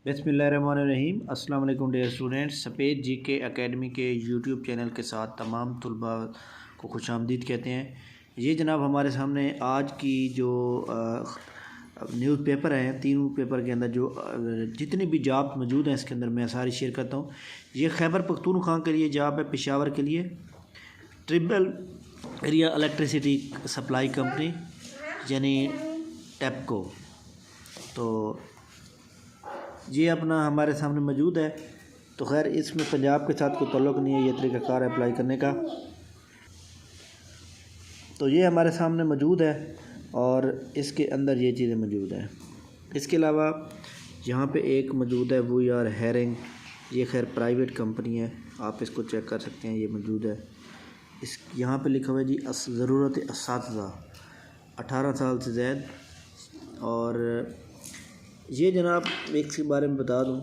बिस्मिल्लाहिर्रहमानिर्रहीम। अस्सलाम वालेकुम डियर स्टूडेंट्स। सफ़ेद जीके एकेडमी के यूट्यूब चैनल के साथ तमाम तलबा को खुशामदीद कहते हैं। ये जनाब हमारे सामने आज की जो न्यूज़पेपर हैं, तीनों पेपर के अंदर जो जितनी भी जॉब मौजूद हैं इसके अंदर मैं सारी शेयर करता हूँ। ये खैबर पख्तूनख्वा के लिए जॉब है, पेशावर के लिए ट्रिबल एरिया इलेक्ट्रिसिटी सप्लाई कंपनी यानी टेपको। तो ये अपना हमारे सामने मौजूद है। तो खैर इसमें पंजाब के साथ कोई ताल्लुक़ नहीं है, ये तरीक़ाकार है अप्लाई करने का। तो ये हमारे सामने मौजूद है और इसके अंदर ये चीज़ें मौजूद हैं। इसके अलावा यहाँ पे एक मौजूद है वी आर हायरिंग, ये खैर प्राइवेट कंपनी है, आप इसको चेक कर सकते हैं, ये मौजूद है। इस यहाँ पे लिखा हुआ है जी ज़रूरत असातिज़ा 18 साल से ज़ायद। और ये जनाब एक के बारे में बता दूं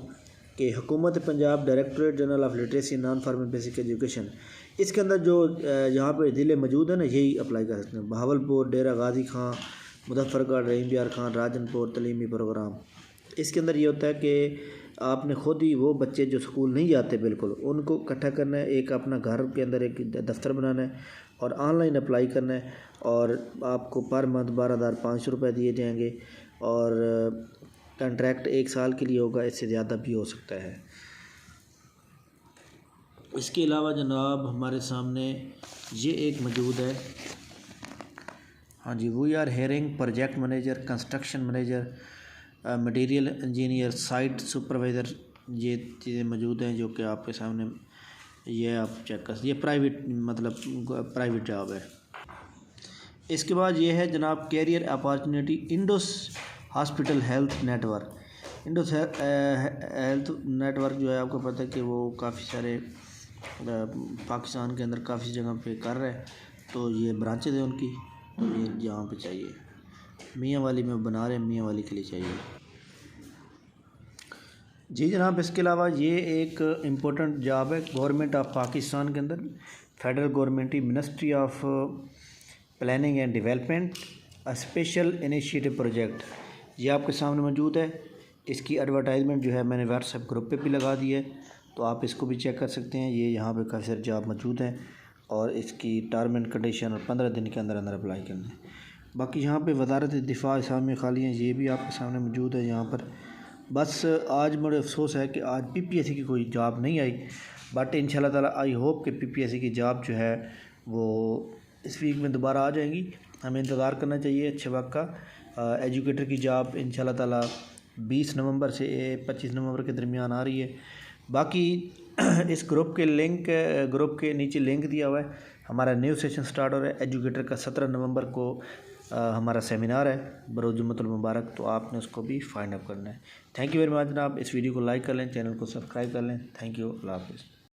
कि हुकूमत Punjab directorate general of literacy non formal basic education, इसके अंदर जो यहाँ पे ज़िले मौजूद हैं ना, यही अप्लाई कर सकते हैं। बहावलपुर, डेरा गाजी खां, मुजफ्फरगढ़, रहीम बिहार खान, राजनपुर तलीमी प्रोग्राम। इसके अंदर ये होता है कि आपने ख़ुद ही वो बच्चे जो स्कूल नहीं जाते बिल्कुल उनको इकट्ठा करना है, एक अपना घर के अंदर एक दफ्तर बनाना है और ऑनलाइन अप्लाई करना है। और आपको पर मंथ 12,500 रुपये दिए जाएंगे और कॉन्ट्रैक्ट 1 साल के लिए होगा, इससे ज़्यादा भी हो सकता है। इसके अलावा जनाब हमारे सामने ये एक मौजूद है, हाँ जी, we are hiring project manager, construction manager, material engineer, site supervisor. ये चीज़ें मौजूद हैं जो कि आपके सामने, ये आप चेक कर, ये प्राइवेट मतलब प्राइवेट जॉब है। इसके बाद ये है जनाब career opportunity Indos hospital health network. Indos health network जो है आपको पता है कि वो काफ़ी सारे पाकिस्तान के अंदर काफ़ी जगह पे कर रहे हैं। तो ये ब्रांचेज है उनकी, तो ये यहाँ पे चाहिए, मियाँ वाली में बना रहे हैं, मियाँ वाली के लिए चाहिए जी जनाब। इसके अलावा ये एक इम्पोर्टेंट जॉब है गवर्नमेंट ऑफ पाकिस्तान के अंदर, federal government ministry of planning and development special initiative project, ये आपके सामने मौजूद है। इसकी एडवर्टाइजमेंट जो है मैंने व्हाट्सएप ग्रुप पे भी लगा दी है, तो आप इसको भी चेक कर सकते हैं। ये यहाँ पे काफ़ी सारे जॉब मौजूद हैं और इसकी टर्म एंड कंडीशन और 15 दिन के अंदर अंदर अप्लाई करना है। बाकी यहाँ पे वज़ारत दिफा इस्लामी खाली हैं, ये भी आपके सामने मौजूद है यहाँ पर। बस आज बड़े अफसोस है कि आज PPSC की कोई जॉब नहीं आई, बट इंशाल्लाह ताला आई होप कि PPSC की जॉब जो है वो इस वीक में दोबारा आ जाएंगी। हमें इंतज़ार करना चाहिए अच्छे वक्त का। एजुकेटर की जॉब इंशाल्लाह ताला 20 नवंबर से 25 नवंबर के दरमियान आ रही है। बाकी इस ग्रुप के नीचे लिंक दिया हुआ है, हमारा न्यू सेशन स्टार्ट हो रहा है एजुकेटर का। 17 नवंबर को हमारा सेमिनार है बरोज़ जुम्मतुल मुबारक, तो आपने उसको भी फाइंड अप करना है। थैंक यू वेरी मच जनाब। इस वीडियो को लाइक कर लें, चैनल को सब्सक्राइब कर लें। थैंक यू, अल्लाह हाफ़िज़।